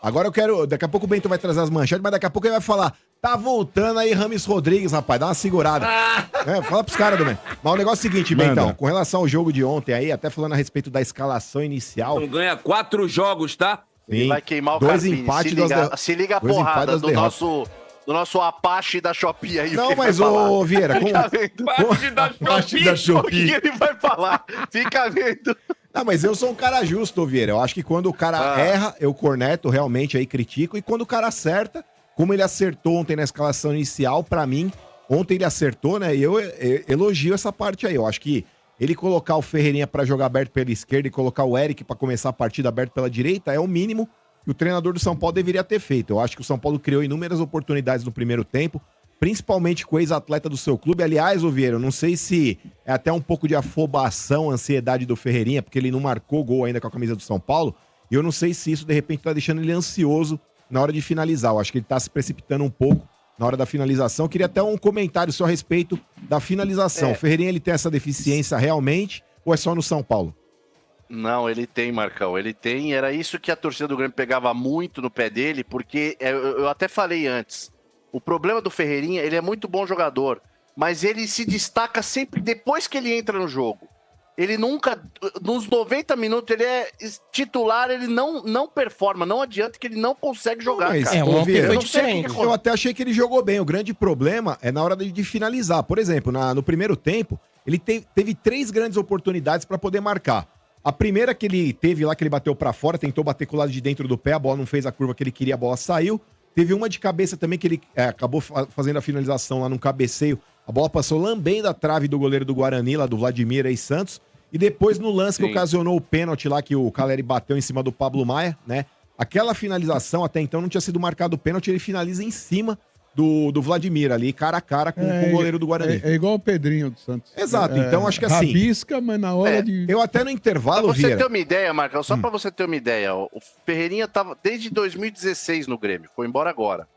Agora eu quero. Daqui a pouco o Bento vai trazer as manchetes, mas daqui a pouco ele vai falar. Tá voltando aí Rames Rodrigues, rapaz. Dá uma segurada. Fala pros caras, Domênico. Mas o negócio é o seguinte, Bentão. Com relação ao jogo de ontem aí, até falando a respeito da escalação inicial. Então ganha 4 jogos, tá? Sim, vai queimar o dois Carpini. empates Se liga a porrada do nosso Apache da Shopee aí. Não, mas ô Vieira, Apache da Shopee. O que ele vai falar? Fica vendo. Não, mas eu sou um cara justo, Vieira. Eu acho que quando o cara erra, eu corneto, realmente aí critico. E quando o cara acerta, como ele acertou ontem na escalação inicial, pra mim, ontem ele acertou, né? E eu elogio essa parte aí. Eu acho que ele colocar o Ferreirinha pra jogar aberto pela esquerda e colocar o Eric pra começar a partida aberto pela direita é o mínimo que o treinador do São Paulo deveria ter feito. Eu acho que o São Paulo criou inúmeras oportunidades no primeiro tempo, principalmente com o ex-atleta do seu clube. Aliás, Vieira, eu não sei se é até um pouco de afobação, ansiedade do Ferreirinha, porque ele não marcou gol ainda com a camisa do São Paulo, e eu não sei se isso, de repente, tá deixando ele ansioso na hora de finalizar. Eu acho que ele tá se precipitando um pouco na hora da finalização. Eu queria até um comentário só a respeito da finalização. O Ferreirinha, ele tem essa deficiência realmente, ou é só no São Paulo? Não, ele tem, Marcão, ele tem. Era isso que a torcida do Grêmio pegava muito no pé dele, porque eu até falei antes, o problema do Ferreirinha, ele é muito bom jogador, mas ele se destaca sempre depois que ele entra no jogo. Ele nunca, nos 90 minutos, ele é titular, ele não performa, não adianta que ele não consegue jogar, mas, cara. Eu até achei que ele jogou bem. O grande problema é na hora de finalizar. Por exemplo, no primeiro tempo, ele teve 3 grandes oportunidades para poder marcar. A primeira que ele teve lá, que ele bateu pra fora, tentou bater com o lado de dentro do pé, a bola não fez a curva que ele queria, a bola saiu. Teve uma de cabeça também, que ele acabou fazendo a finalização lá num cabeceio. A bola passou lambendo a trave do goleiro do Guarani, lá do Vladimir aí Santos. E depois no lance que ocasionou o pênalti lá, que o Caleri bateu em cima do Pablo Maia, né? Aquela finalização, até então, não tinha sido marcado o pênalti, ele finaliza em cima do Vladimir ali, cara a cara com o goleiro do Guarani. É igual o Pedrinho do Santos. Exato, então acho que assim... Rabisca, mas na hora de... Eu até no intervalo, Pra você ter uma ideia, Marcão, só pra você ter uma ideia, ó, o Ferreirinha tava desde 2016 no Grêmio, foi embora agora.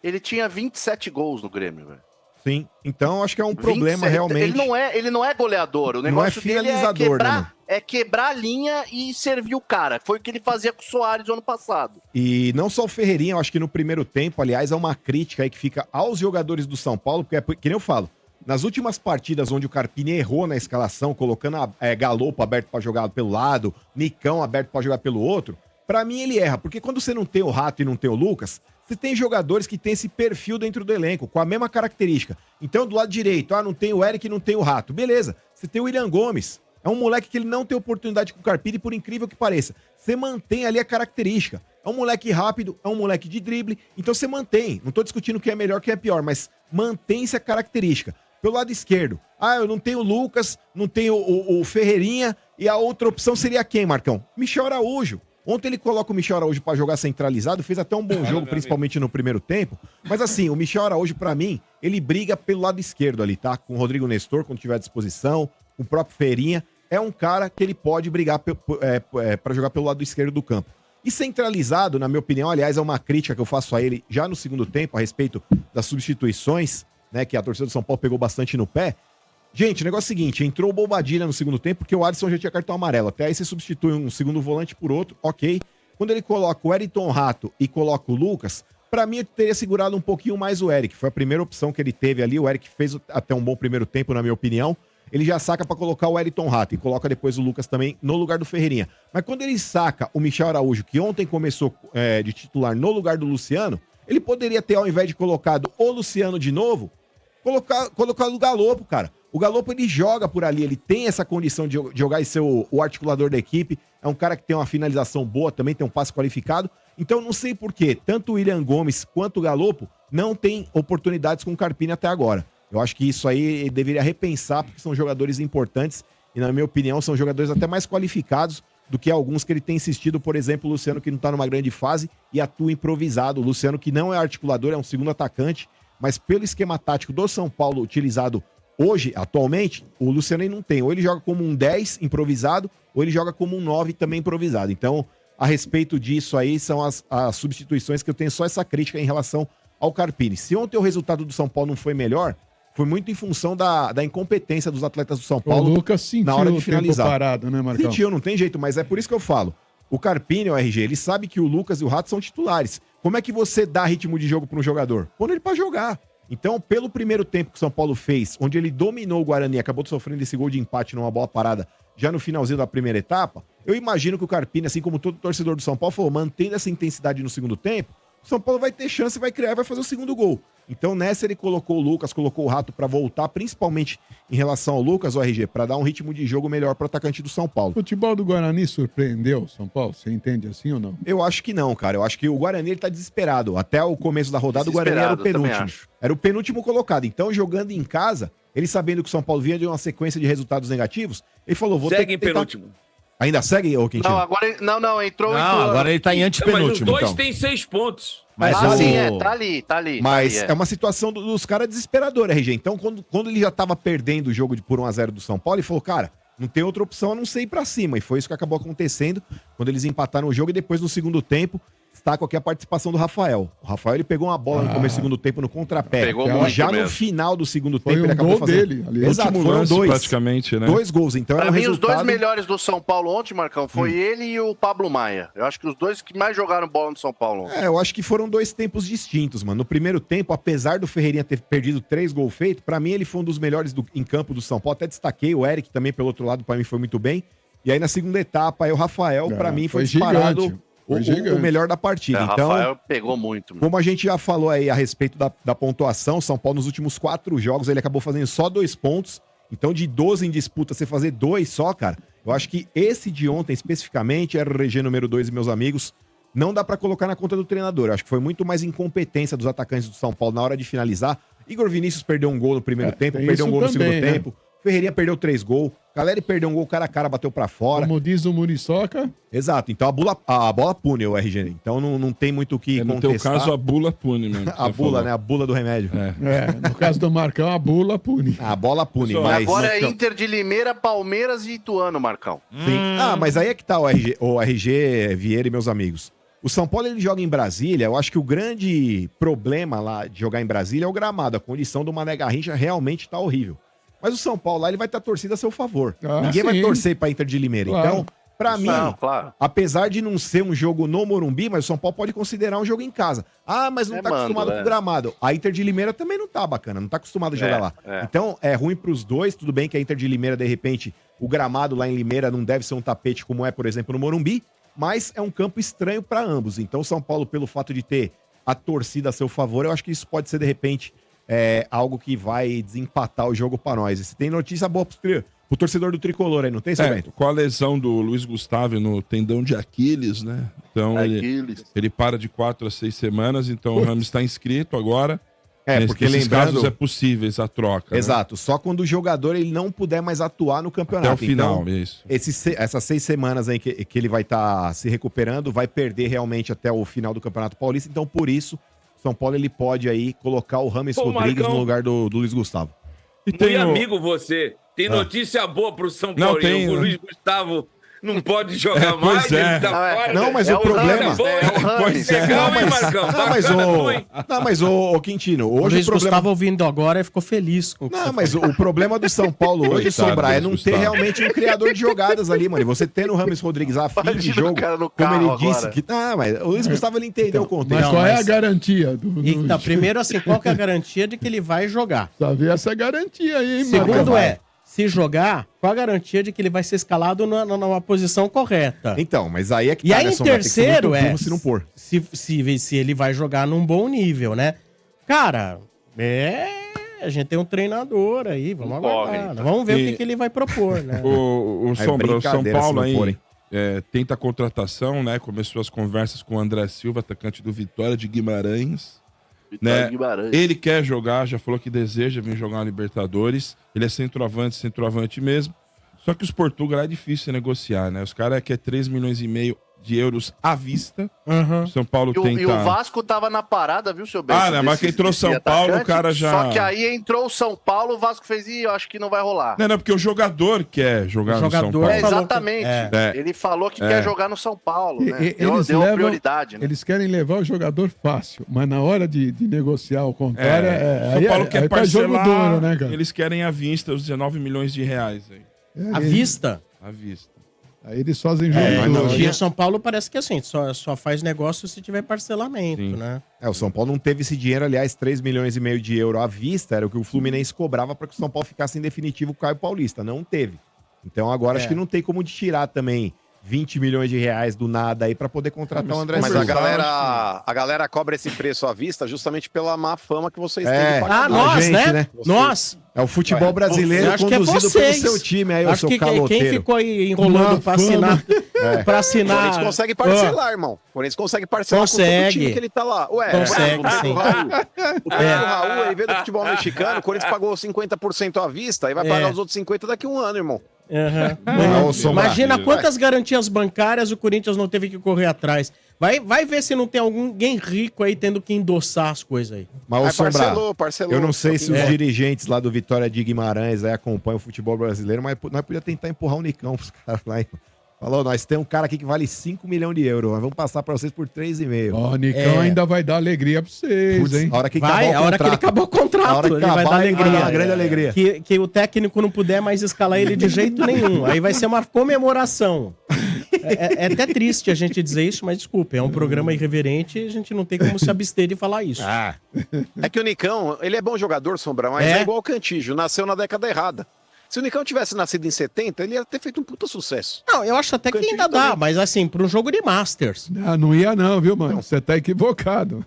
Ele tinha 27 gols no Grêmio, velho. Sim, então acho que é um problema 27, realmente. Ele não é goleador, o negócio não é finalizador, dele né? É quebrar a linha e servir o cara. Foi o que ele fazia com o Soares no ano passado. E não só o Ferreirinha, eu acho que no primeiro tempo, aliás, é uma crítica aí que fica aos jogadores do São Paulo, porque que nem eu falo, nas últimas partidas onde o Carpini errou na escalação, colocando Galopo aberto pra jogar pelo lado, Nicão aberto pra jogar pelo outro, pra mim ele erra, porque quando você não tem o Rato e não tem o Lucas, você tem jogadores que tem esse perfil dentro do elenco, com a mesma característica. Então, do lado direito, não tem o Eric e não tem o Rato. Beleza, você tem o William Gomes. É um moleque que ele não tem oportunidade com o Carpini, por incrível que pareça. Você mantém ali a característica. É um moleque rápido, é um moleque de drible, então você mantém. Não tô discutindo quem é melhor, quem é pior, mas mantém-se a característica. Pelo lado esquerdo, eu não tenho o Lucas, não tenho o Ferreirinha, e a outra opção seria quem, Marcão? Michel Araújo. Ontem ele coloca o Michel Araújo pra jogar centralizado, fez até um bom jogo, principalmente no primeiro tempo. Mas assim, o Michel Araújo, pra mim, ele briga pelo lado esquerdo ali, tá? Com o Rodrigo Nestor, quando tiver à disposição, o próprio Ferreirinha. É um cara que ele pode brigar pra jogar pelo lado esquerdo do campo. E centralizado, na minha opinião, aliás, é uma crítica que eu faço a ele já no segundo tempo, a respeito das substituições, né? Que a torcida do São Paulo pegou bastante no pé. Gente, o negócio é o seguinte, entrou o Bobadilha no segundo tempo, porque o Alisson já tinha cartão amarelo. Até aí você substitui um segundo volante por outro, ok. Quando ele coloca o Wellington Rato e coloca o Lucas, pra mim ele teria segurado um pouquinho mais o Eric. Foi a primeira opção que ele teve ali, o Eric fez até um bom primeiro tempo, na minha opinião. Ele já saca pra colocar o Wellington Rato e coloca depois o Lucas também no lugar do Ferreirinha. Mas quando ele saca o Michel Araújo, que ontem começou de titular no lugar do Luciano, ele poderia ter, ao invés de colocado o Luciano de novo, colocado o Galopo, cara. O Galopo, ele joga por ali, ele tem essa condição de jogar e ser o articulador da equipe. É um cara que tem uma finalização boa, também tem um passe qualificado. Então, não sei por que tanto o William Gomes quanto o Galopo não tem oportunidades com o Carpini até agora. Eu acho que isso aí ele deveria repensar, porque são jogadores importantes e, na minha opinião, são jogadores até mais qualificados do que alguns que ele tem insistido. Por exemplo, o Luciano, que não tá numa grande fase e atua improvisado. O Luciano, que não é articulador, é um segundo atacante, mas pelo esquema tático do São Paulo utilizado hoje, atualmente, o Luciano aí não tem. Ou ele joga como um 10 improvisado, ou ele joga como um 9 também improvisado. Então, a respeito disso aí, são as substituições que eu tenho só essa crítica em relação ao Carpini. Se ontem o resultado do São Paulo não foi melhor, foi muito em função da incompetência dos atletas do São Paulo o Lucas sentiu na hora de finalizar. Tempo parado, né, Marcão? Sentiu, não tem jeito, mas é por isso que eu falo. O Carpini, o RG, ele sabe que o Lucas e o Rato são titulares. Como é que você dá ritmo de jogo para um jogador? Pondo ele para jogar. Então, pelo primeiro tempo que o São Paulo fez, onde ele dominou o Guarani e acabou sofrendo esse gol de empate numa bola parada já no finalzinho da primeira etapa, eu imagino que o Carpini, assim como todo torcedor do São Paulo, falou, mantendo essa intensidade no segundo tempo, o São Paulo vai ter chance, vai criar e vai fazer o segundo gol. Então, nessa ele colocou o Lucas, colocou o Rato para voltar, principalmente em relação ao Lucas, o RG, para dar um ritmo de jogo melhor para o atacante do São Paulo. O futebol do Guarani surpreendeu São Paulo? Você entende assim ou não? Eu acho que não, cara. Eu acho que o Guarani ele tá desesperado. Até o começo da rodada, o Guarani era o penúltimo. Era o penúltimo colocado. Então, jogando em casa, ele sabendo que o São Paulo vinha de uma sequência de resultados negativos, ele falou, vou segue ter que em penúltimo. Ainda segue, ô Quintino? Não, agora Não, entrou. agora ele tá em antepenúltimo. Mas os dois então. têm 6 pontos. Mas sim, tá ali. Mas tá ali, é uma situação dos caras desesperadora, RG. Então, quando ele já tava perdendo o jogo por 1-0 do São Paulo, ele falou, cara, não tem outra opção a não ser ir pra cima. E foi isso que acabou acontecendo quando eles empataram o jogo e depois no segundo tempo, destaco aqui a participação do Rafael. O Rafael, ele pegou uma bola no começo do segundo tempo no contrapé. Pegou E muito já mesmo. no final do segundo Foi tempo, um ele acabou gol fazendo... dele, ali. Exato, Último foram lance, dois. praticamente, né? 2 gols. Então Pra era um mim, os dois resultado... melhores do São Paulo ontem, Marcão, foi ele e o Pablo Maia. Eu acho que os dois que mais jogaram bola no São Paulo ontem. Eu acho que foram 2 tempos distintos, mano. No primeiro tempo, apesar do Ferreirinha ter perdido 3 gols feitos, pra mim ele foi um dos melhores em campo do São Paulo. Até destaquei o Eric também, pelo outro lado, pra mim foi muito bem. E aí na segunda etapa, aí o Rafael, pra mim, foi disparado gigante. o melhor da partida. Então, Rafael pegou muito. como a gente já falou aí a respeito da pontuação, São Paulo nos últimos 4 jogos, ele acabou fazendo só 2 pontos. Então, de 12 em disputa, você fazer 2 só, cara, eu acho que esse de ontem, especificamente, era o RG número 2 e meus amigos, não dá pra colocar na conta do treinador. Eu acho que foi muito mais incompetência dos atacantes do São Paulo na hora de finalizar. Igor Vinícius perdeu um gol no primeiro tempo, perdeu um gol no segundo tempo. Ferreirinha perdeu 3 gols. Caleri perdeu um gol cara a cara, bateu pra fora. Como diz o Muriçoca. Exato. Então a bola pune o RG. Então não tem muito o que No contestar. teu caso, a bula pune mesmo. A bula, né? A bula do remédio. No caso do Marcão, a bula pune. A bola pune, Só, mas... Agora é Inter de Limeira, Palmeiras e Ituano, Marcão. Sim. Mas aí é que tá o RG Vieira e meus amigos. O São Paulo, ele joga em Brasília. Eu acho que o grande problema lá de jogar em Brasília é o gramado. A condição do Mané Garrincha realmente tá horrível. Mas o São Paulo lá, ele vai estar torcida a seu favor. Ninguém vai torcer pra Inter de Limeira. Claro. Então, pra mim, apesar de não ser um jogo no Morumbi, mas o São Paulo pode considerar um jogo em casa. Ah, mas não tá acostumado com o gramado. A Inter de Limeira também não tá bacana, não tá acostumado a jogar lá. Então, é ruim pros dois. Tudo bem que a Inter de Limeira, de repente, o gramado lá em Limeira não deve ser um tapete como é, por exemplo, no Morumbi, mas é um campo estranho pra ambos. Então, o São Paulo, pelo fato de ter a torcida a seu favor, eu acho que isso pode ser, de repente... algo que vai desempatar o jogo pra nós. E se tem notícia boa pro torcedor do Tricolor aí, não tem, Bento? Com a lesão do Luiz Gustavo no tendão de Aquiles, né? Então ele para de 4 a 6 semanas, então o Ramos está inscrito agora. Porque nesses lembrando... casos é possível a troca. Exato, só quando o jogador ele não puder mais atuar no campeonato. Até o final, então, isso. Essas 6 semanas aí que ele vai estar se recuperando, vai perder realmente até o final do Campeonato Paulista, então por isso São Paulo ele pode aí colocar o Rames Rodrigues Marcão, no lugar do Luiz Gustavo. E Muito amigo você. Tem notícia boa pro São Paulo. O Luiz Gustavo não pode jogar mais. Pois é. Ele tá fora. Não, mas o problema... Pois é. Legal, hein, Marcão? Não, mas o Quintino, hoje O Luiz o problema... Gustavo ouvindo agora e ficou feliz. Com Não, mas o problema do São Paulo hoje, Coitado, Sombra, é não Luiz ter Gustavo. realmente um criador de jogadas ali, mano. E você tendo o Rames Rodrigues a fim de Imagina o jogo, cara no como ele carro disse agora. que... Ah, mas o Luiz Gustavo, ele entendeu o contexto. Mas qual é a garantia? Então, primeiro assim, qual que é a garantia de que ele vai jogar? Sabe essa garantia aí, hein, Segundo se jogar, qual a garantia de que ele vai ser escalado numa posição correta? Então, mas aí é que E aí, né, em Sombra? Tem que ser terceiro, muito burro se não pôr. se ele vai jogar num bom nível, né? Cara, a gente tem um treinador aí, vamos aguardar. Vamos ver o que ele vai propor, né? O Sombra, o São Paulo se não aí tenta a contratação, né? Começou as conversas com o André Silva, atacante do Vitória de Guimarães. Né? Ele quer jogar, já falou que deseja vir jogar na Libertadores. Ele é centroavante mesmo. Só que os portugueses é difícil negociar, né? Os caras querem 3,5 milhões de euros à vista. O São Paulo tenta... E o Vasco tava na parada, viu, seu Bento? né? Mas que entrou São Paulo, o cara já... Só que aí entrou o São Paulo, o Vasco fez, eu acho que não vai rolar. Não, porque o jogador quer jogar no São Paulo. Exatamente. Ele falou que quer jogar no São Paulo, né? Deu prioridade, né? Eles querem levar o jogador fácil, mas na hora de negociar o contrário, São Paulo quer parcelar, jogo duro, né, cara? eles querem à vista os 19 milhões de reais. Aí. À vista? À vista. Aí eles fazem jogo. E o São Paulo parece que assim, só faz negócio se tiver parcelamento, né? O São Paulo não teve esse dinheiro, aliás, 3,5 milhões de euros à vista, era o que o Fluminense cobrava para que o São Paulo ficasse em definitivo com o Caio Paulista. Não teve. Então agora acho que não tem como de tirar também 20 milhões de reais do nada aí para poder contratar o André Mas Silva. a galera cobra esse preço à vista justamente pela má fama que vocês têm. Nós, né? Nós. É o futebol brasileiro conduzido pelo seu time aí, o seu caloteiro. Quem ficou aí enrolando pra assinar... Pra assinar... O Corinthians consegue parcelar, irmão. O Corinthians consegue parcelar com todo o time que ele tá lá. Ué, consegue, sim. O Raul, ele veio do futebol mexicano, o Corinthians pagou 50% à vista, aí vai pagar os outros 50% daqui a um ano, irmão. Imagina quantas garantias bancárias o Corinthians não teve que correr atrás. Vai ver se não tem alguém rico aí tendo que endossar as coisas aí. Mas parcelou. Eu não sei se os dirigentes lá do Vitória de Guimarães aí acompanham o futebol brasileiro, mas nós podíamos tentar empurrar o Nicão pros caras lá. Falou, nós temos um cara aqui que vale 5 milhões de euros, nós vamos passar pra vocês por 3,5. Ó, o Nicão ainda vai dar alegria pra vocês, hein? A hora que ele acabou o contrato, ele vai dar alegria. Uma grande alegria. Que o técnico não puder mais escalar ele de jeito nenhum. Aí vai ser uma comemoração. É até triste a gente dizer isso, mas desculpa, é um programa irreverente e a gente não tem como se abster de falar isso. É que o Nicão, ele é bom jogador, Sombra, mas é igual o Cantígio, nasceu na década errada. Se o Nicão tivesse nascido em 70, ele ia ter feito um puta sucesso. Não, eu acho até que ainda dá, mas assim, para um jogo de Masters. Não ia não, viu, mano? Você tá equivocado.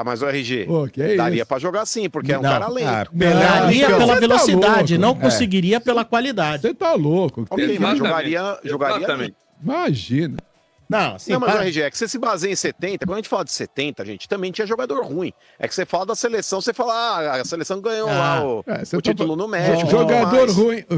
Mas o RG, daria pra jogar sim, porque é um cara lento. Daria pela velocidade, não conseguiria pela qualidade. Você tá louco. Ok, mas jogaria. Imagina. Não, mas o RG, é que você se baseia em 70, quando a gente fala de 70, gente, também tinha jogador ruim. É que você fala da seleção, você fala, a seleção ganhou lá o título no México.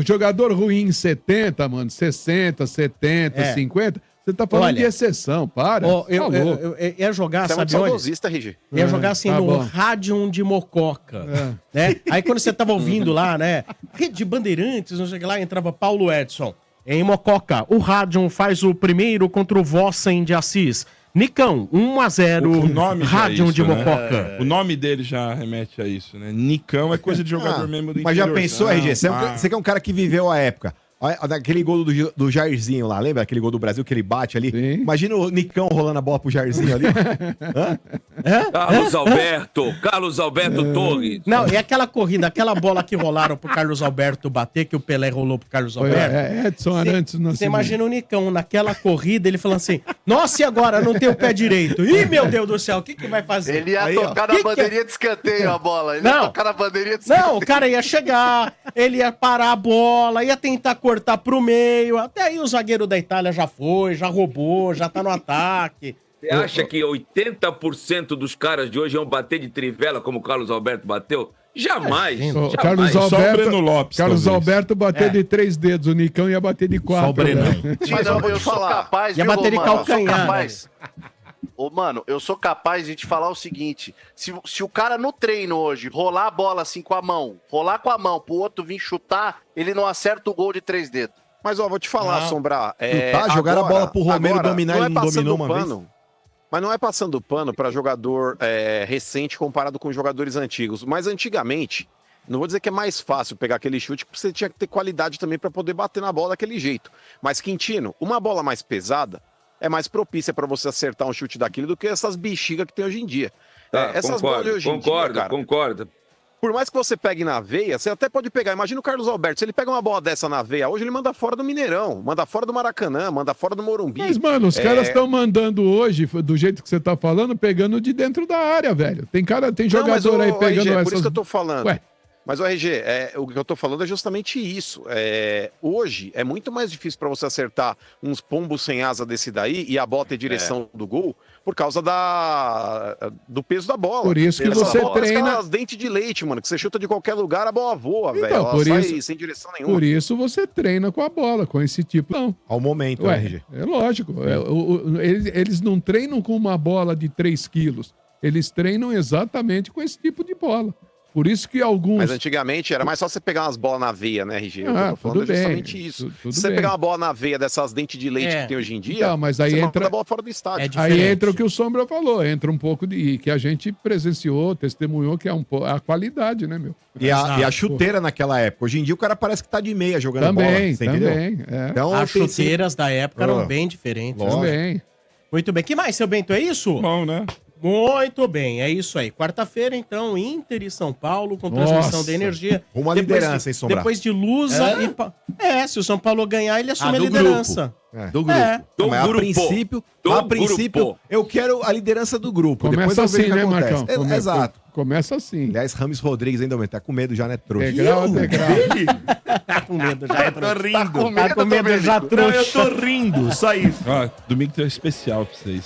Jogador ruim em 70, mano, 60, 70, 50, você tá falando de exceção, para. Eu ia jogar, você sabe é muito saudosista, RG. Ia jogar assim no Rádio de Mococa, né? Aí quando você tava ouvindo lá, né, Rede Bandeirantes, não sei o que lá, entrava Paulo Edson. Em Mococa, o Rádio faz o primeiro contra o Vossen de Assis. Nicão, 1-0, o nome Rádio de Mococa. O nome dele já remete a isso, né? Nicão é coisa de jogador mesmo do interior. Mas já pensou, RG? Você que é um cara que viveu a época. Aquele gol do Jairzinho lá, lembra aquele gol do Brasil que ele bate ali? Sim. Imagina o Nicão rolando a bola pro Jairzinho ali. Carlos Alberto Torres. Não, e aquela corrida, aquela bola que rolaram pro Carlos Alberto bater, que o Pelé rolou pro Carlos Alberto. Edson Arantes. Você imagina o Nicão naquela corrida, ele falando assim, nossa, e agora? Não tem o pé direito. Ih, meu Deus do céu, o que vai fazer? Ele ia tocar na bandeirinha de escanteio a bola. Ele ia tocar na bandeirinha de escanteio. Não, o cara ia chegar, ele ia parar a bola, ia tentar cortar pro meio. Até aí o zagueiro da Itália já foi, já roubou, já tá no ataque. Você acha que 80% dos caras de hoje iam bater de trivela como o Carlos Alberto bateu? Jamais. Jamais. Carlos Alberto bateu de 3 dedos, o Nicão ia bater de 4. Só o Brenão. Mas eu sou capaz, ia bater de calcanhar. Mano, eu sou capaz de te falar o seguinte: se o cara no treino hoje rolar a bola assim com a mão, rolar com a mão pro outro vir chutar, ele não acerta o gol de 3 dedos. Mas vou te falar, Sombrar. Jogaram a bola pro Romero dominar, ele não dominou uma vez. Mas não é passando pano para jogador recente comparado com jogadores antigos. Mas antigamente, não vou dizer que é mais fácil pegar aquele chute, porque você tinha que ter qualidade também para poder bater na bola daquele jeito. Mas, Quintino, uma bola mais pesada é mais propícia para você acertar um chute daquilo do que essas bexigas que tem hoje em dia. Essas bolas de hoje em dia, cara, concordo. Por mais que você pegue na veia, você até pode pegar. Imagina o Carlos Alberto, se ele pega uma bola dessa na veia, hoje ele manda fora do Mineirão, manda fora do Maracanã, manda fora do Morumbi. Mas, mano, os caras estão mandando hoje, do jeito que você tá falando, pegando de dentro da área, velho. Tem jogador aí pegando essas... Por isso que eu tô falando. Mas, o RG, o que eu tô falando é justamente isso. Hoje é muito mais difícil para você acertar uns pombos sem asa desse daí e a bola ter direção do gol por causa do peso da bola. Por isso que você treina... Aquelas dentes de leite, mano, que você chuta de qualquer lugar, a bola voa, velho. Ela sai sem direção nenhuma. Por isso você treina com a bola, com esse tipo. Não. Ao momento, RG. É lógico. Eles não treinam com uma bola de 3 quilos. Eles treinam exatamente com esse tipo de bola. Por isso que alguns... Mas antigamente era mais só você pegar umas bolas na veia, né, RG? Eu tô falando tudo justamente bem, isso. tudo Se você bem. pegar uma bola na veia dessas dentes de leite que tem hoje em dia, Não, mas aí você entra... manda a bola fora do estádio. Aí entra o que o Sombra falou, entra um pouco de que a gente presenciou, testemunhou, que é a qualidade, né, meu? E a chuteira naquela época. Hoje em dia o cara parece que tá de meia jogando Também, bola. Você entendeu? também, é. Então, As tem chuteiras da época eram bem diferentes. Lógico. Também. Muito bem. Que mais, seu Bento? É isso? Bom, né? Muito bem, é isso aí. Quarta-feira, então, Inter e São Paulo com transmissão Nossa. da energia. Uma Depois liderança, hein, Sombra? Depois de Lusa e... se o São Paulo ganhar, ele assume a do liderança. Do grupo. É. Mas a princípio, eu quero a liderança do grupo. Depois Começa eu vejo assim, o que né, acontece. Marcão? Exato. Começa assim. Aliás, Rames Rodrigues ainda tá com medo já, né, trouxa? Degrau a degrau. Tá com medo já, Eu tô rindo. Tá com medo já, Não, trouxa. eu tô rindo, só isso. Ó, domingo tem um especial pra vocês.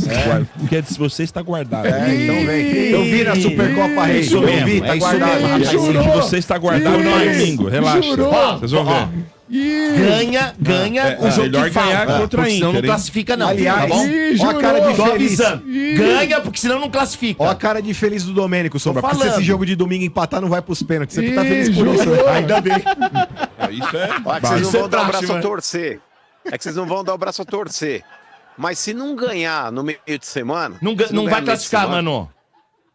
Porque de você está guardado. Então vem. Eu vi na Supercopa Rei. Isso Eu mesmo, vi, tá é isso guardado. mesmo. Mas o de você está guardado no domingo. Relaxa. Jurou. Vocês vão ver. Ganha o jogo melhor que falta. ganhar contra Porque a senão Inter, não hein? classifica, não. Aliás, tá bom? ó a cara de Tô feliz. avisando. Ganha, porque senão não classifica. Ó a cara de feliz do Domênico, Sombra. Porque se falando. esse jogo de domingo empatar, não vai pros pênaltis. Você tá feliz por isso. jurou. Ainda bem. Isso é. Ó, é que vocês não Isso é vão dar o praxe, braço a mano. torcer. É que vocês não vão dar o braço a torcer. Mas se não ganhar no meio de semana... Não se vai ganhar no meio de classificar, semana- mano.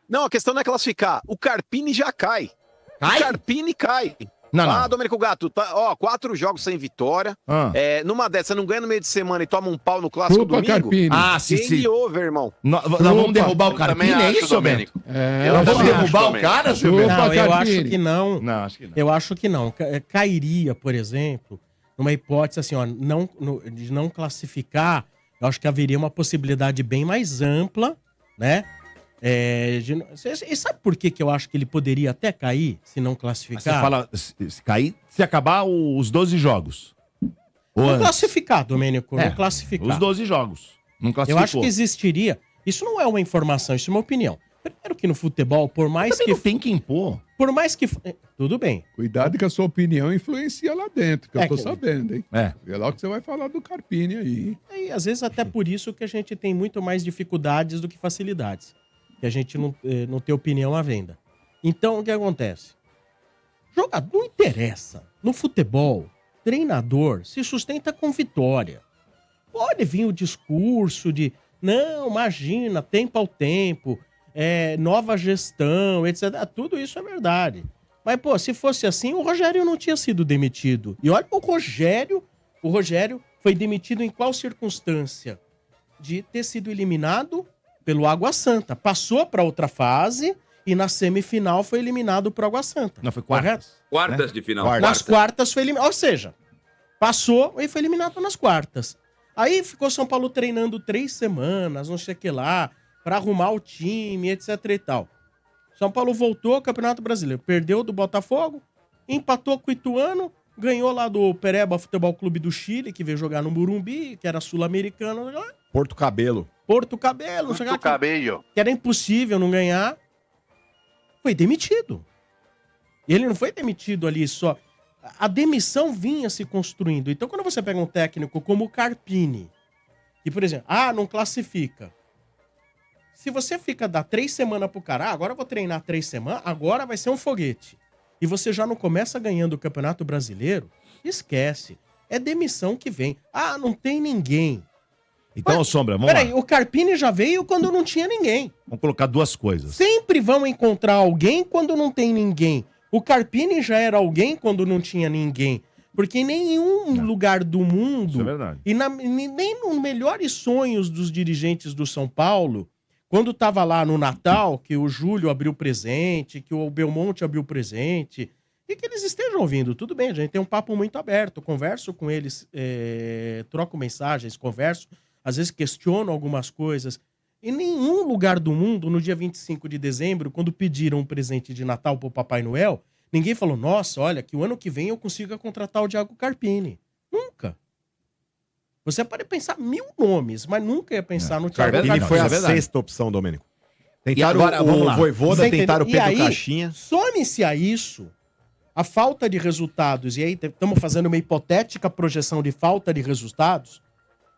Não, a questão não é classificar. O Carpini já cai. Cai? O Carpini cai. Não, não. Domênico Gato, tá, ó, 4 jogos sem vitória. Ah. Numa dessa, você não ganha no meio de semana e toma um pau no clássico Chupa, domingo? Carpini. Ah, sim, Game sim. over, irmão. Nós vamos derrubar o Também Carpini, é acho, isso, Bento? Domênico. É, Nós vamos também acho derrubar o também. cara, seu Chupa, Bento? Não, eu Carpini. acho que não. Não, acho que não. Eu acho que não. Cairia, por exemplo, numa hipótese assim, ó, de não classificar, eu acho que haveria uma possibilidade bem mais ampla, né? E sabe por que eu acho que ele poderia até cair se não Mas classificar? você fala, se cair, se acabar os 12 jogos. Ou Não antes. classificar, Domênico, não É, classificar. Os 12 jogos. Não Eu classificou. acho que existiria. Isso não é uma informação, isso é uma opinião. Primeiro que no futebol, por mais Também que. não tem que impor. Por mais que. Tudo bem. Cuidado que a sua opinião influencia lá dentro, que eu tô sabendo, hein? É. É lá que você vai falar do Carpini aí. E às vezes até por isso que a gente tem muito mais dificuldades do que facilidades. Que a gente não tem opinião à venda. Então, o que acontece? Jogador não interessa. No futebol, treinador se sustenta com vitória. Pode vir o discurso de não, imagina, tempo ao tempo, nova gestão, etc. Tudo isso é verdade. Mas, pô, se fosse assim, o Rogério não tinha sido demitido. E olha, o Rogério foi demitido em qual circunstância? De ter sido eliminado pelo Água Santa. Passou para outra fase e na semifinal foi eliminado por Água Santa. Não, foi Correto? Quartas de final. Nas quartas foi eliminado. Ou seja, passou e foi eliminado nas quartas. Aí ficou São Paulo treinando 3 semanas, não sei o que lá, para arrumar o time, etc e tal. São Paulo voltou ao Campeonato Brasileiro. Perdeu do Botafogo, empatou com o Ituano, ganhou lá do Pereba Futebol Clube do Chile, que veio jogar no Morumbi, que era sul-americano. Porto Cabelo. Porto Cabelo, Muito cabelo. que era impossível não ganhar. Foi demitido. E ele não foi demitido ali só. A demissão vinha se construindo. Então, quando você pega um técnico como o Carpini, que, por exemplo, não classifica. Se você dá 3 semanas pro cara, agora eu vou treinar 3 semanas, agora vai ser um foguete. E você já não começa ganhando o Campeonato Brasileiro, esquece. É demissão que vem. Não tem ninguém. Então, Sombra, vamos lá. Peraí, o Carpini já veio quando não tinha ninguém. Vamos colocar duas coisas. Sempre vão encontrar alguém quando não tem ninguém. O Carpini já era alguém quando não tinha ninguém. Porque em nenhum lugar do mundo, Isso é verdade. e nem nos melhores sonhos dos dirigentes do São Paulo, quando estava lá no Natal, que o Júlio abriu presente, que o Belmonte abriu presente, e que eles estejam ouvindo, tudo bem, a gente tem um papo muito aberto, converso com eles, troco mensagens, converso, às vezes questiono algumas coisas. Em nenhum lugar do mundo, no dia 25 de dezembro, quando pediram um presente de Natal pro Papai Noel, ninguém falou, nossa, olha, que o ano que vem eu consiga contratar o Thiago Carpini. Nunca. Você pode pensar 1000 nomes, mas nunca ia pensar no Thiago Carpini Carpini. foi a Isso é verdade. sexta opção, Domênico. Tentaram agora, vamos o lá. Voivoda, Você tentaram o entendeu? Pedro E aí, Caixinha. some-se a isso a falta de resultados, e aí estamos fazendo uma hipotética projeção de falta de resultados,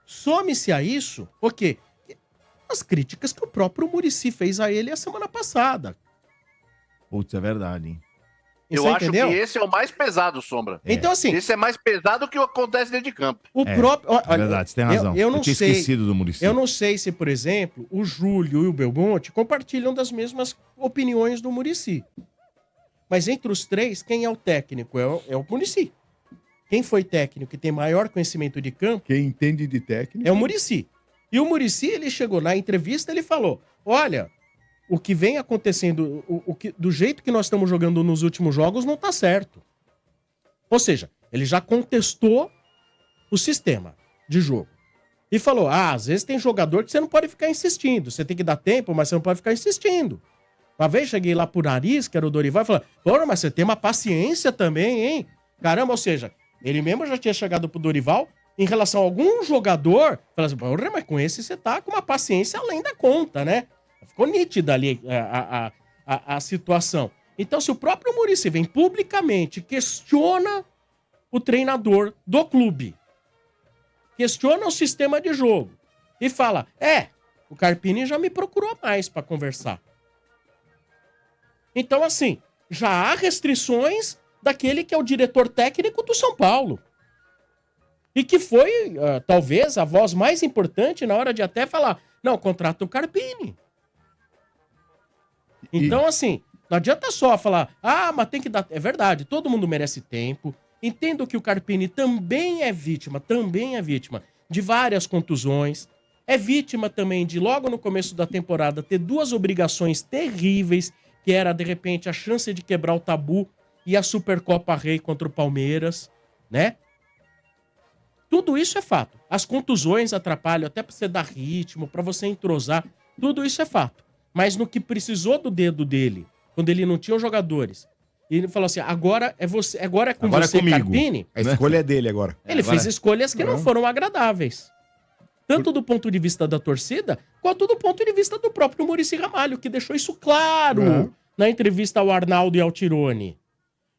some-se a isso, o quê? As críticas que o próprio Muricy fez a ele a semana passada. Putz, é verdade, hein? Eu acho que esse é o mais pesado, Sombra. Então, assim... Esse é mais pesado que o que acontece dentro de campo. O próprio... Olha, É verdade, você tem razão. Eu não tinha sei, esquecido do Muricy. Eu não sei se, por exemplo, o Júlio e o Belmonte compartilham das mesmas opiniões do Muricy. Mas entre os três, quem é o técnico? É o Muricy. Quem foi técnico e tem maior conhecimento de campo... Quem entende de técnico... É o Muricy. E o Muricy, ele chegou na entrevista, ele falou, olha... O que vem acontecendo, do jeito que nós estamos jogando nos últimos jogos, não tá certo. Ou seja, ele já contestou o sistema de jogo. E falou, às vezes tem jogador que você não pode ficar insistindo. Você tem que dar tempo, mas você não pode ficar insistindo. Uma vez cheguei lá pro Nariz, que era o Dorival, e falei, porra, mas você tem uma paciência também, hein? Caramba, ou seja, ele mesmo já tinha chegado pro Dorival em relação a algum jogador, falou assim, porra, mas com esse você tá com uma paciência além da conta, né? Ficou nítida ali a situação. Então, se o próprio Muricy vem publicamente, questiona o treinador do clube, questiona o sistema de jogo e fala, o Carpini já me procurou mais para conversar. Então, assim, já há restrições daquele que é o diretor técnico do São Paulo. E que foi, talvez, a voz mais importante na hora de até falar, não, contrata o Carpini. Então, assim, não adianta só falar, mas tem que dar... É verdade, todo mundo merece tempo. Entendo que o Carpini também é vítima de várias contusões. É vítima também de, logo no começo da temporada, ter duas obrigações terríveis, que era, de repente, a chance de quebrar o tabu e a Supercopa Rei contra o Palmeiras, né? Tudo isso é fato. As contusões atrapalham até pra você dar ritmo, pra você entrosar. Tudo isso é fato. Mas no que precisou do dedo dele, quando ele não tinha os jogadores, e ele falou assim, agora é você, agora é com agora você, é comigo. Carpini. A escolha é dele agora. Ele fez escolhas que não foram agradáveis. Tanto do ponto de vista da torcida, quanto do ponto de vista do próprio Muricy Ramalho, que deixou isso claro na entrevista ao Arnaldo e ao Tirone.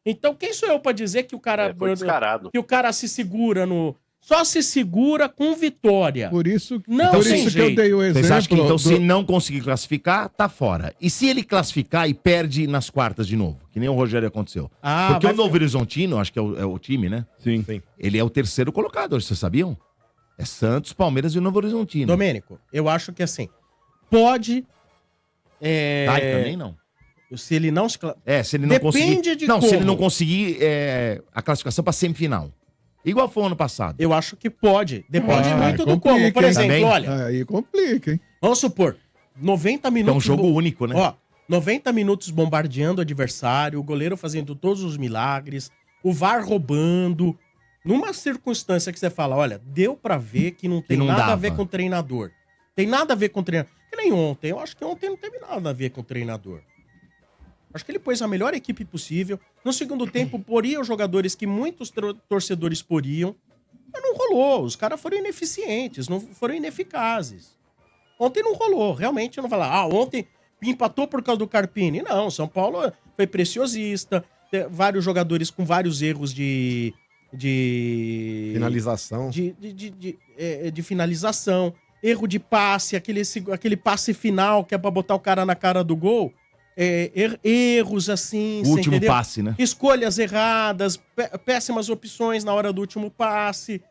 Então, quem sou eu pra dizer que o cara... Foi descarado. Que o cara se segura no... Só se segura com vitória. Por isso, não por isso que eu dei o exemplo. Vocês acham que então se não conseguir classificar, tá fora. E se ele classificar e perde nas quartas de novo? Que nem o Rogério aconteceu. Porque o Novo Horizontino, acho que é o time, né? Sim. Ele é o terceiro colocado, vocês sabiam? É Santos, Palmeiras e o Novo Horizontino. Domênico, eu acho que assim, pode... também não. Se ele não se... se ele não conseguir... Depende de não, como. se ele não conseguir a classificação pra semifinal. Igual foi o ano passado. Eu acho que pode. Depende muito do como. Por exemplo, também? olha... Aí complica, hein? Vamos supor, 90 minutos... É um jogo único, né? Ó, 90 minutos bombardeando o adversário, o goleiro fazendo todos os milagres, o VAR roubando. Numa circunstância que você fala, olha, deu pra ver que não tem nada a ver com o treinador. Tem nada a ver com o treinador. Que nem ontem. Eu acho que ontem não teve nada a ver com o treinador. Acho que ele pôs a melhor equipe possível. No segundo tempo, poria os jogadores que muitos torcedores poriam. Mas não rolou. Os caras foram ineficientes, não foram ineficazes. Ontem não rolou. Realmente, eu não falar, ontem empatou por causa do Carpini. Não, São Paulo foi preciosista. Vários jogadores com vários erros de finalização. De finalização. Erro de passe, aquele passe final que é pra botar o cara na cara do gol. Erros assim, o último passe, né? Escolhas erradas, péssimas opções na hora do último passe.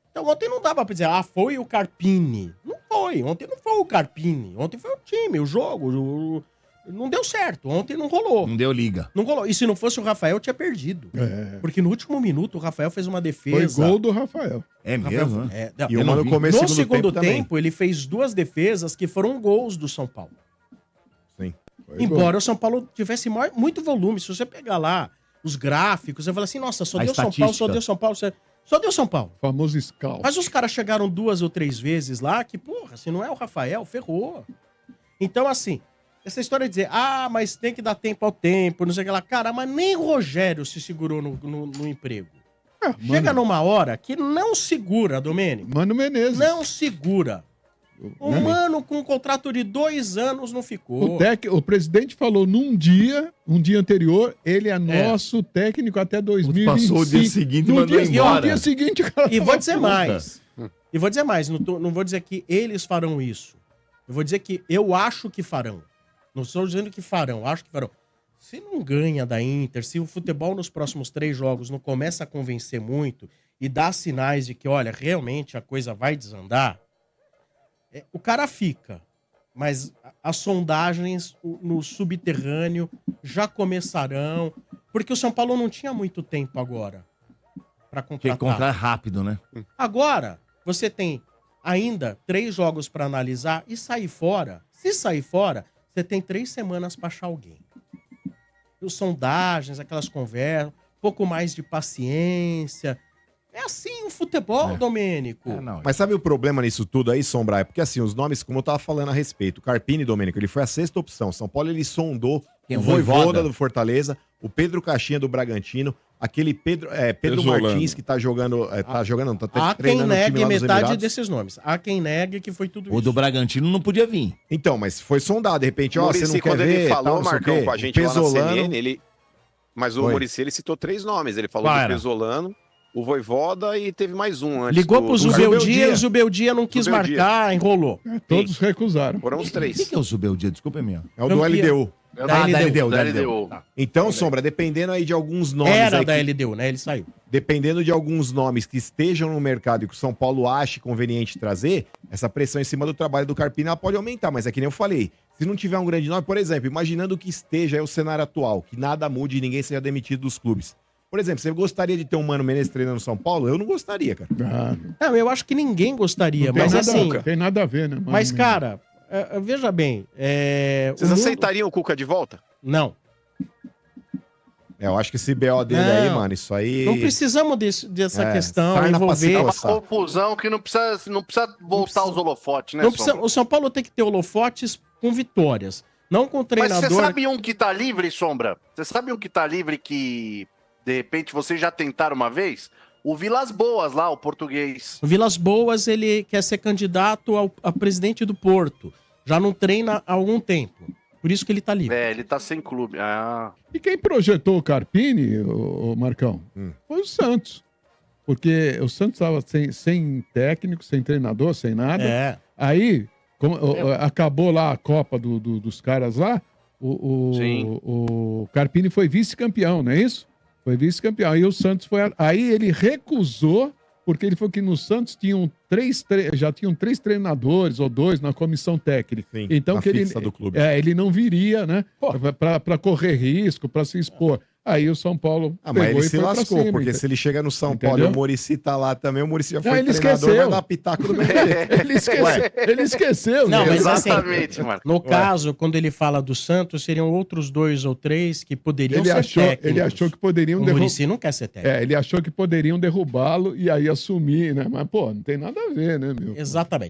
Então ontem não dava pra dizer, foi o Carpini. Não foi, ontem não foi o Carpini. Ontem foi o time, o jogo. Não deu certo, ontem não rolou. Não deu liga. Não rolou. E se não fosse o Rafael, tinha perdido. Porque no último minuto o Rafael fez uma defesa. Foi gol do Rafael. É mesmo, né? E uma no começo no segundo tempo ele fez duas defesas que foram gols do São Paulo. Sim. Embora o São Paulo tivesse muito volume. Se você pegar lá os gráficos, você fala assim, nossa, só deu São Paulo, só deu São Paulo. Só deu São Paulo. O famoso scout. Mas os caras chegaram 2 ou 3 vezes lá que, porra, se não é o Rafael, ferrou. Então, assim, essa história de dizer, mas tem que dar tempo ao tempo, não sei o que lá. Cara, mas nem o Rogério se segurou no emprego. Chega numa hora que não segura, Domênico. Mano Menezes. Não segura. O Mano com um contrato de 2 anos não ficou. O presidente falou um dia anterior, ele é nosso técnico até 2025. Passou o dia seguinte e mandou embora. No dia seguinte, cara. E vou dizer mais. Não vou dizer que eles farão isso. Eu vou dizer que eu acho que farão. Não estou dizendo que farão, acho que farão. se não ganha da Inter, se o futebol nos próximos 3 jogos não começa a convencer muito e dá sinais de que, olha, realmente a coisa vai desandar, o cara fica. Mas as sondagens no subterrâneo já começarão, porque o São Paulo não tinha muito tempo agora para contratar. Tem que comprar rápido, né? Agora, você tem ainda 3 jogos para analisar e sair fora. Se sair fora, você tem 3 semanas para achar alguém. Os sondagens, aquelas conversas, um pouco mais de paciência. É assim o futebol, Domênico. Mas sabe o problema nisso tudo aí, Sombra? É porque assim, os nomes, como eu tava falando a respeito, o Carpini, Domênico, ele foi a 6ª opção. São Paulo, ele sondou o Vojvoda do Fortaleza, o Pedro Caixinha do Bragantino, aquele Pedro Martins que tá jogando, Há quem negue metade desses nomes. Há quem negue que foi tudo isso. O do Bragantino não podia vir. Então, mas foi sondado, de repente, você não quer quando ver, ele falou, tal, Marcão, com a gente lá na CNN, mas o Oi. Muricy, ele citou 3 nomes. Ele falou do Pesolano, o Vojvoda e teve mais um antes. Ligou pro Zubeldia, o Zubeldia não quis marcar, enrolou. Todos recusaram. Foram os 3. O que é o Zubeldia? Desculpa, minha. É o do LDU. Da LDU. Tá. Então, Sombra, dependendo aí de alguns nomes... Era aí da LDU, né? Ele saiu. Dependendo de alguns nomes que estejam no mercado e que o São Paulo ache conveniente trazer, essa pressão em cima do trabalho do Carpini ela pode aumentar, mas é que nem eu falei, se não tiver um grande nome, por exemplo, imaginando que esteja aí o cenário atual, que nada mude e ninguém seja demitido dos clubes. Por exemplo, você gostaria de ter um Mano Menezes treinando no São Paulo? Eu não gostaria, cara. Não, eu acho que ninguém gostaria, mas assim... Não tem nada a ver, né? Mas, cara, veja bem... Vocês aceitariam o Cuca de volta? Não. Eu acho que esse BO dele aí, mano, isso aí... Não precisamos dessa questão, envolver... É uma confusão que não precisa voltar os holofotes, né, O São Paulo tem que ter holofotes com vitórias, não com treinador... Mas você sabe um que tá livre, Sombra? Você sabe um que tá livre que, de repente, vocês já tentaram uma vez? O Vilas Boas lá, o português. O Vilas Boas, ele quer ser candidato a presidente do Porto. Já não treina há algum tempo. Por isso que ele tá livre. Ele tá sem clube. E quem projetou o Carpini, o Marcão, foi o Santos. Porque o Santos estava sem técnico, sem treinador, sem nada. Aí, acabou lá a Copa dos caras lá, o Carpini foi vice-campeão, não é isso? Foi vice-campeão. Aí o Santos foi... Aí ele recusou, porque ele falou que no Santos já tinham 3 treinadores ou 2 na comissão técnica. Sim, então que do clube. ele não viria, né? Para correr risco, para se expor. Aí o São Paulo mas ele se lascou, porque se ele chega no São Paulo e o Muricy tá lá também, o Muricy já foi treinador, vai dar pitaco do mesmo jeito. Ele esqueceu. Não, mas exatamente, assim, no caso, quando ele fala do Santos, seriam outros 2 ou 3 que poderiam ser técnicos. Ele achou que poderiam derrubar. O Muricy não quer ser técnico. Ele achou que poderiam derrubá-lo e aí assumir, né? Mas, pô, não tem nada a ver, né, meu? Exatamente.